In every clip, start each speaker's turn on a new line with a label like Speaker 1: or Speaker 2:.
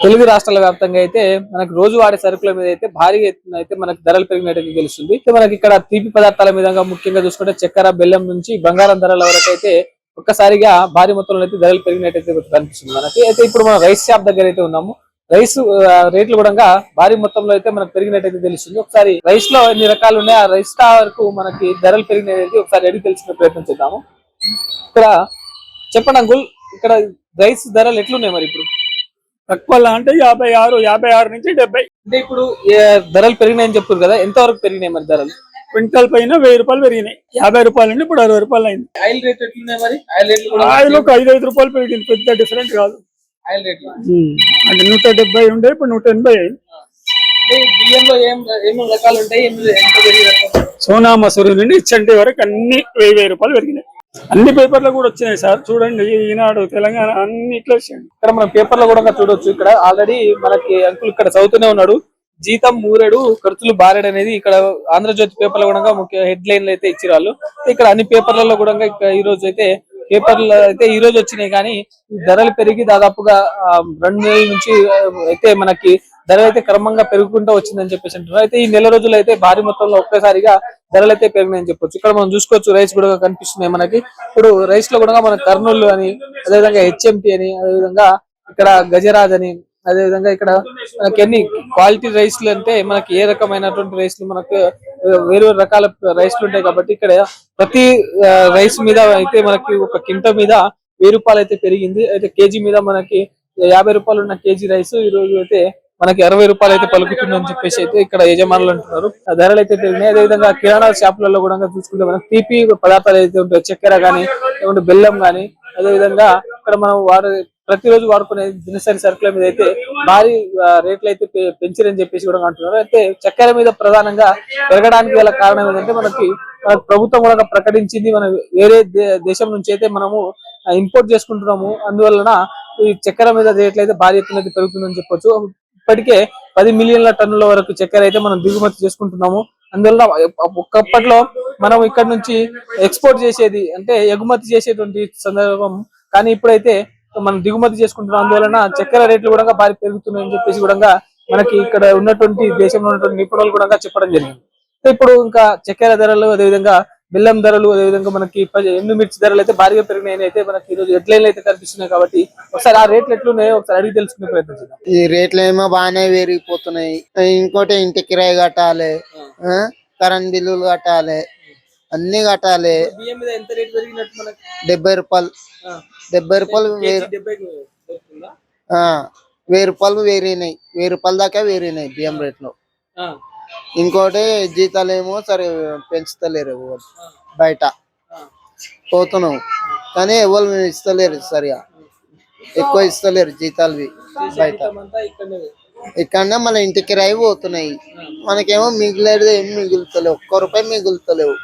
Speaker 1: తెలుగు రాష్ట్రాల వ్యాప్తంగా అయితే మనకు రోజు వాడే సరుకుల మీద అయితే భారీ ఎత్తున అయితే మనకు ధరలు పెరిగినట్టు తెలుస్తుంది. మనకి ఇక్కడ తీపి పదార్థాల మీద ముఖ్యంగా చూసుకుంటే చక్కెర, బెల్లం నుంచి బంగారం ధరల వరకు అయితే ఒక్కసారిగా భారీ మొత్తంలో అయితే ధరలు పెరిగినట్టయితే కనిపిస్తుంది మనకి. అయితే ఇప్పుడు మనం రైస్ షాప్ దగ్గర అయితే ఉన్నాము. రైస్ రేట్లు కూడా భారీ మొత్తంలో అయితే మనకు పెరిగినట్టయితే తెలుస్తుంది. ఒకసారి రైస్ లో ఎన్ని రకాలు ఉన్నాయి, ఆ రైస్ వరకు మనకి ధరలు పెరిగినట్టు ఒకసారి అడిగి తెలుసుకునే ప్రయత్నం చేద్దాము. ఇక్కడ చెప్పండి అంకుల్, ఇక్కడ రైస్ ధరలు ఎట్లున్నాయి మరి ఇప్పుడు?
Speaker 2: తక్కువ అంటే 56 నుంచి 70.
Speaker 1: అంటే ఇప్పుడు ధరలు పెరిగినాయని చెప్తారు కదా, ఎంత వరకు పెరిగినాయి మరి ధరలు?
Speaker 2: క్వింటల్ పైన 1000 రూపాయలు పెరిగినాయి. 50 రూపాయలు నుండి ఇప్పుడు 60 రూపాయలు అయింది.
Speaker 1: ఆయిల్ రేట్ ఎట్లున్నాయి మరి?
Speaker 2: ఆయిల్ ఒక 5 రూపాయలు పెరిగింది, పెద్ద డిఫరెంట్ కాదు.
Speaker 1: ఆయిల్ రేట్
Speaker 2: అంటే 170 ఉండే, ఇప్పుడు 180 అయింది.
Speaker 1: బియ్యంలో ఏం రకాలు ఉంటాయి?
Speaker 2: సోనా మసూరి నుండి ఇచ్చంటి వరకు అన్ని 1000 రూపాయలు పెరిగినాయి. అన్ని పేపర్లు కూడా వచ్చినాయి సార్, చూడండి. ఈనాడు, తెలంగాణ అన్నిట్లో
Speaker 1: ఇక్కడ మనం పేపర్లో కూడా చూడొచ్చు. ఇక్కడ ఆల్రెడీ మనకి అంకుల్ ఇక్కడ చదువుతూనే ఉన్నాడు. జీతం మూరెడు, ఖర్చులు బారెడు అనేది ఇక్కడ ఆంధ్రజ్యోతి పేపర్లో కూడా ముఖ్య హెడ్ లైన్లు అయితే ఇచ్చిరాళ్ళు. ఇక్కడ అన్ని పేపర్లలో కూడా ఈ రోజు అయితే పేపర్లు అయితే ఈ రోజు వచ్చినాయి. కానీ ధరలు పెరిగి దాదాపుగా 2 నెలల నుంచి అయితే మనకి ధర అయితే క్రమంగా పెరుగుకుంటూ వచ్చిందని చెప్పేసి అంటున్నారు. అయితే ఈ నెల రోజులు అయితే భారీ మొత్తంలో ఒక్కసారిగా ధరలు అయితే పెరిగినాయని చెప్పొచ్చు. ఇక్కడ మనం చూసుకోవచ్చు, రైస్ కూడా కనిపిస్తున్నాయి మనకి. ఇప్పుడు రైస్ లో కూడా మన కర్నూలు అని, అదేవిధంగా హెచ్ఎంటి అని, అదేవిధంగా ఇక్కడ గజరాజ్ అని, అదేవిధంగా ఇక్కడ మనకి ఎన్ని క్వాలిటీ రైస్లు అంటే మనకి ఏ రకమైనటువంటి రైస్లు మనకు వేరు రకాల రైస్లు ఉంటాయి. కాబట్టి ఇక్కడ ప్రతి రైస్ మీద అయితే మనకి ఒక కింటా మీద 1000 రూపాయలు అయితే పెరిగింది. అయితే కేజీ మీద మనకి 50 రూపాయలు ఉన్న కేజీ రైస్ ఈ రోజు అయితే మనకి 60 రూపాయలు అయితే పలుకుతుందని చెప్పేసి అయితే ఇక్కడ యజమానులు అంటున్నారు. ధరలు అయితే పెరిగినాయి. అదేవిధంగా కిరాణా షాపులలో కూడా చూసుకుంటే మనకి తీపి పదార్థాలు అయితే ఉంటాయి, చక్కెర కానీ, లేకుంటే బెల్లం కానీ, అదేవిధంగా ఇక్కడ మనం ప్రతిరోజు వాడుకునే దినసరి సరుకుల మీద అయితే భారీ రేట్లు అయితే పెంచారని చెప్పేసి కూడా అంటున్నారు. అయితే చక్కెర మీద ప్రధానంగా పెరగడానికి గల కారణం ఏంటంటే మనకి ప్రభుత్వం కూడా ప్రకటించింది, మనం వేరే దేశం నుంచి అయితే మనము ఇంపోర్ట్ చేసుకుంటున్నాము. అందువలన ఈ చక్కెర మీద రేట్లు అయితే భారీ ఎత్తున అయితే పెరుగుతుందని చెప్పొచ్చు. ఇప్పటికే 10 మిలియన్ల టన్నుల వరకు చక్కెర అయితే మనం దిగుమతి చేసుకుంటున్నాము. అందువల్ల ఒకప్పట్లో మనం ఇక్కడ నుంచి ఎక్స్పోర్ట్ చేసేది అంటే ఎగుమతి చేసేటువంటి సందర్భం, కానీ ఇప్పుడైతే మనం దిగుమతి చేసుకుంటున్నాం. అందువలన చక్కెర రేట్లు కూడా భారీ పెరుగుతున్నాయని చెప్పేసి కూడా మనకి ఇక్కడ ఉన్నటువంటి దేశంలో ఉన్నటువంటి నిపుణులు కూడా చెప్పడం జరిగింది. ఇప్పుడు ఇంకా చక్కెర ధరలు, అదేవిధంగా బెల్లం ధరలు, అదేవిధంగా మనకి ఎండుమిర్చి ధరలు అయితే భారీగా పెరిగినాయని అయితే మనకి ఈరోజు హెడ్లైన్లు అయితే కనిపిస్తున్నాయి. కాబట్టి ఒకసారి ఆ రేట్లు ఎట్లున్నాయో ఒకసారి అడిగి తెలుసుకునే ప్రయత్నం చేద్దాం.
Speaker 3: ఈ రేట్లు ఏమో బాగానే పెరిగిపోతున్నాయి. ఇంకోటి ఇంటి కిరాయి కట్టాలి, కరెంట్ బిల్లులు కట్టాలి, అన్ని కట్టాలి. 70 రూపాయలు 1000 రూపాయలు వేరినాయి. 1000 రూపాయల దాకా వేరినాయి బియ్యం రేట్లు. ఇంకోటి జీతాలు ఏమో సరే పెంచుతలేరు, బయట పోతున్నాం కానీ ఎవరు ఇస్తలేరు, సరిగా ఎక్కువ ఇస్తలేరు జీతాలు బయట. ఇక్కడనే మన ఇంటికి రాయి పోతున్నాయి. మనకేమో మిగిలేదు, ఏమి మిగులుతలేవు, 1 రూపాయి మిగులుతలేవు.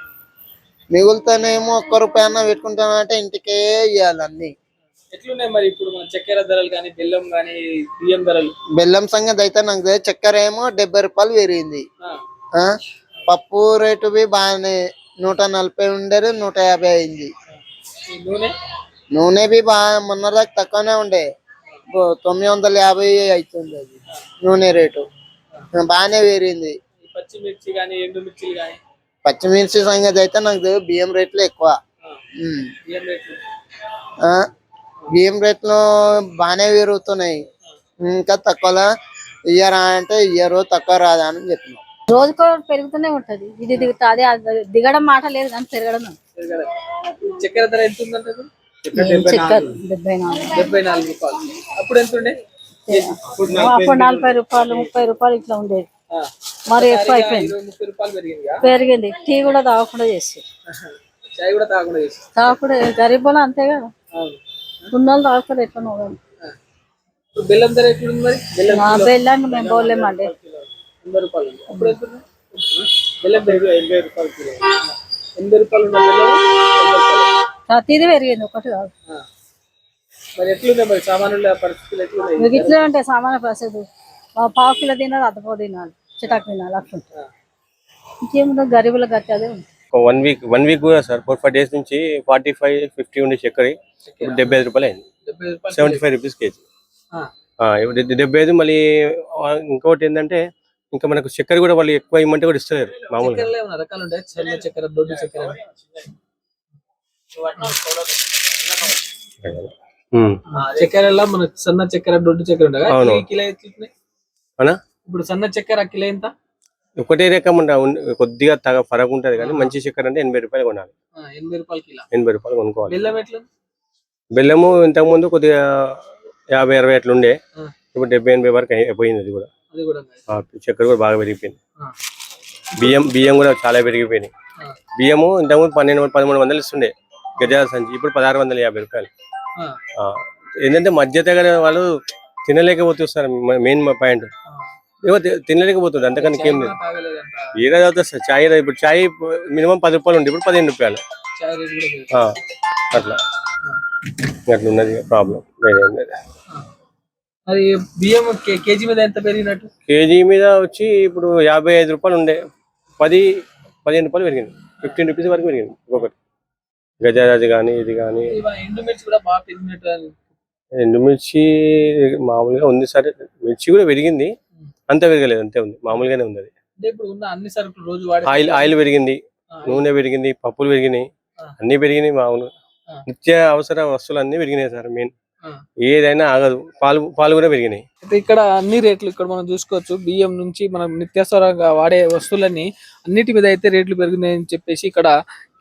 Speaker 3: మిగులుతానేమో 1 రూపాయి అన్న పెట్టుకుంటానంటే ఇంటికే ఇవ్వాలి అన్ని.
Speaker 1: ఎట్లున్నాయి మరి ఇప్పుడు మన చక్కెర ధరలు కానీ, బెల్లం కానీ, బియ్యం ధరలు?
Speaker 3: బెల్లం సంగతి అయితే నాకు తెలియదు. చక్కెర ఏమో 70 రూపాయలు పెరిగింది. పప్పు రేటు బాగానే 140 ఉండేది, 150 అయింది. నూనె బాగా మొన్న దాకా తక్కువనే ఉండే, 950 అవుతుంది అది నూనె రేటు. బాగానే పెరిగింది.
Speaker 1: పచ్చిమిర్చి కానీ, ఎండుమిర్చిలు కానీ?
Speaker 3: పచ్చిమిర్చి సంగతి అయితే నాకు తెలియదు. బియ్యం రేట్లు ఎక్కువ. బియ్యం రేట్లు బాగానే పెరుగుతున్నాయి. ఇంకా తక్కువలా ఇయ్యరా అంటే ఇయ్యరు, తక్కువ రాదా అని చెప్తున్నాం.
Speaker 4: రోజుకో పెరుగుతూనే ఉంటది. ఇది దిగుతుంది, దిగడం మాట లేదు కానీ పెరగడం.
Speaker 1: చక్కెర ధర ఎంత ఉందంటే? 74 రూపాయలు. అప్పుడు ఎంత ఉండే?
Speaker 4: అప్పుడు 40 రూపాయలు, 30 రూపాయలు ఇట్లా ఉండేది. మరి ఎక్కువ అయిపోయింది,
Speaker 1: 30 రూపాయలు
Speaker 4: పెరిగింది. టీ కూడా తాగకుండా చేసి, తాగకుండా గరీబ్ అంతే కదా, ఉన్నోళ్ళు తాగుతారు. ఎట్లా
Speaker 1: బెల్లం ధర ఎప్పుడు మరి?
Speaker 4: బెల్లాన్ని మేము పోలేమండి.
Speaker 1: 80 రూపాయలు. అప్పుడు ఎంత? బెల్లం 80 రూపాయలు కిలో. 80 రూపాయలు ఉన్న
Speaker 4: ప్రతిదీ పెరిగింది, ఒకటి కాదు.
Speaker 1: మరి ఎట్లుంది మరి సామాన్యుల పరిస్థితులు ఎట్లున్నాయి?
Speaker 4: మీకు ఇట్లా ఉంటాయి సామాన్య పరిస్థితి. 1/2 కిలో తినాలి, 1/2 తినాలి, చిటాకు తినాలి, అట్లా ఉంటుంది. ఇంకేముంటుంది, గరీబుల గతి అదే ఉంటుంది.
Speaker 5: వన్ వీక్ కూడా సార్ 4-5 డేస్ నుంచి 45-50 ఉండే చక్కెర 75 రూపాయలు అయింది. 75 రూపీస్ కేజీ. ఇప్పుడు 75 మళ్ళీ ఇంకోటి ఏంటంటే ఇంకా మనకు చక్కెర కూడా వాళ్ళు ఎక్కువ ఇమ్మంటే కూడా ఇస్తలేరు మామూలుగా.
Speaker 1: చక్కెరలో ఏమైనా రకాలు ఉంటాయి? సన్న చక్కెర, దొడ్డు చక్కెర అని. చక్కెరలో మన సన్న చక్కెర, దొడ్డు చక్కెర ఉండగా
Speaker 5: అవును.
Speaker 1: కిలో ఎట్లున్నాయి?
Speaker 5: అవునా?
Speaker 1: ఇప్పుడు సన్న చక్కెర కిలో ఎంత?
Speaker 5: ఒకటే రకం కొద్దిగా ఫరక్ ఉంటది కానీ మంచి చక్కెర అంటే 80 రూపాయలు కొనాలి.
Speaker 1: 80 రూపాయలు కిలో.
Speaker 5: 80 రూపాయలు కొనుక్కోవాలి.
Speaker 1: బెల్లం ఎట్లా?
Speaker 5: బెల్లము ఇంతకు ముందు కొద్దిగా 50-60 అట్లా ఉండే, ఇప్పుడు 70-80 వరకు అయిపోయింది. అది కూడా
Speaker 1: అది కూడా
Speaker 5: చక్కెర కూడా బాగా పెరిగిపోయింది. బియ్యం కూడా చాలా పెరిగిపోయినాయి. బియ్యము ఇంతకుముందు 1200-1300 ఇస్తుండే గజాల సంచి, ఇప్పుడు 1650 రూపాయలు. ఏంటంటే మధ్య తరగతి వాళ్ళు తినలేకపోతున్నారు. మెయిన్ పాయింట్ ఏమో తినలేకపోతుంది. అంతకని ఏం లేదు. ఏదో చదువుతుంది సార్. చాయ్ ఇప్పుడు చాయ్ మినిమం 10 రూపాయలు ఉండే, ఇప్పుడు 15 రూపాయలు. అట్లా అట్లా ఉన్నది ప్రాబ్లం.
Speaker 1: అది బియ్యం కేజీ మీద ఎంత పెరిగినట్టు?
Speaker 5: కేజీ మీద వచ్చి ఇప్పుడు 55 రూపాయలు ఉండే, 10-15 రూపాయలు పెరిగింది. 15 రూపీస్ వరకు పెరిగింది ఒక్కొక్కటి. గజారాజు కానీ ఇది కానీ.
Speaker 1: ఎండుమిర్చి కూడా బాగా పెరిగినట్టు.
Speaker 5: ఎండుమిర్చి మామూలుగా ఉంది సార్. మిర్చి కూడా పెరిగింది, అంత పెరగలేదు, అంతే ఉంది, మామూలుగానే ఉంది. అది
Speaker 1: ఇప్పుడు ఉన్న అన్ని సరుకులు రోజు వాడే
Speaker 5: ఆయిల్ పెరిగింది, నూనె పెరిగింది, పప్పులు పెరిగినాయి, అన్ని పెరిగినాయి. మామూలుగా నిత్య అవసర వస్తువులు అన్ని పెరిగినాయి సార్. మెయిన్ ఏదైనా ఆగదు. పాలు కూడా పెరిగినాయి.
Speaker 1: ఇక్కడ అన్ని రేట్లు ఇక్కడ మనం చూసుకోవచ్చు. బియ్యం నుంచి మనం నిత్యావసరంగా వాడే వస్తువులన్నీ అన్నిటి మీద అయితే రేట్లు పెరిగినాయని చెప్పేసి ఇక్కడ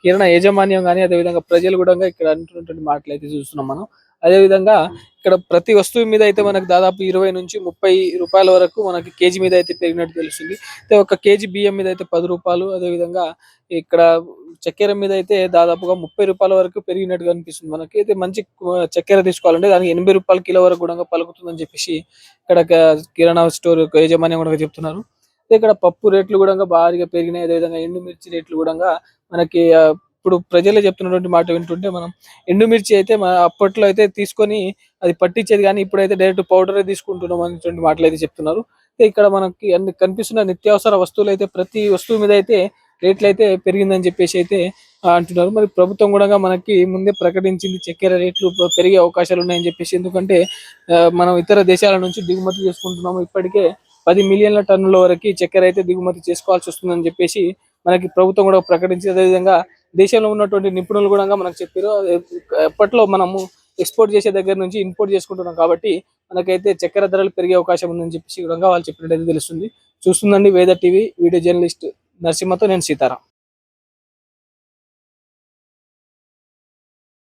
Speaker 1: కిరణ యాజమాన్యం కానీ అదేవిధంగా ప్రజలు కూడా ఇక్కడ అంటున్నటువంటి మాటలు అయితే చూస్తున్నాం మనం. అదేవిధంగా ఇక్కడ ప్రతి వస్తువు మీద అయితే మనకు దాదాపు 20 నుంచి 30 రూపాయల వరకు మనకి కేజీ మీద అయితే పెరిగినట్టు తెలుస్తుంది. అయితే ఒక కేజీ బియ్యం మీద అయితే 10 రూపాయలు, అదేవిధంగా ఇక్కడ చక్కెర మీద అయితే దాదాపుగా 30 రూపాయల వరకు పెరిగినట్టుగా అనిపిస్తుంది మనకి. అయితే మంచి చక్కెర తీసుకోవాలంటే దానికి 80 రూపాయల కిలో వరకు కూడా పలుకుతుందని చెప్పేసి ఇక్కడ కిరాణా స్టోర్ యాజమాన్యం కూడా చెప్తున్నారు. ఇక్కడ పప్పు రేట్లు కూడా భారీగా పెరిగినాయి. అదేవిధంగా ఎండుమిర్చి రేట్లు కూడా మనకి ఇప్పుడు ప్రజలే చెప్తున్నటువంటి మాట వింటుంటే మనం ఎండుమిర్చి అయితే అప్పట్లో అయితే తీసుకొని అది పట్టించేది, కానీ ఇప్పుడైతే డైరెక్ట్ పౌడరే తీసుకుంటున్నాం అనేటువంటి మాటలు అయితే చెప్తున్నారు. ఇక్కడ మనకి అన్ని కనిపిస్తున్న నిత్యావసర వస్తువులు అయితే ప్రతి వస్తువు మీద అయితే రేట్లు అయితే పెరిగిందని చెప్పేసి అయితే అంటున్నారు. మరి ప్రభుత్వం కూడా మనకి ముందే ప్రకటించింది చక్కెర రేట్లు పెరిగే అవకాశాలు ఉన్నాయని చెప్పేసి. ఎందుకంటే మనం ఇతర దేశాల నుంచి దిగుమతి చేసుకుంటున్నాము. ఇప్పటికే 10 మిలియన్ల టన్నుల వరకు చక్కెర అయితే దిగుమతి చేసుకోవాల్సి వస్తుందని చెప్పేసి మనకి ప్రభుత్వం కూడా ప్రకటించింది. అదేవిధంగా దేశంలో ఉన్నటువంటి నిపుణులు కూడా మనకు చెప్పారు. ఎప్పట్లో మనము ఎక్స్పోర్ట్ చేసే దగ్గర నుంచి ఇంపోర్ట్ చేసుకుంటున్నాం కాబట్టి మనకైతే చక్కెర ధరలు పెరిగే అవకాశం ఉందని చెప్పేసి వాళ్ళు చెప్పినట్టు తెలుస్తుంది. చూస్తుందండి వేద టీవీ. వీడియో జర్నలిస్ట్ నరసింహతో నేను సీతారాం.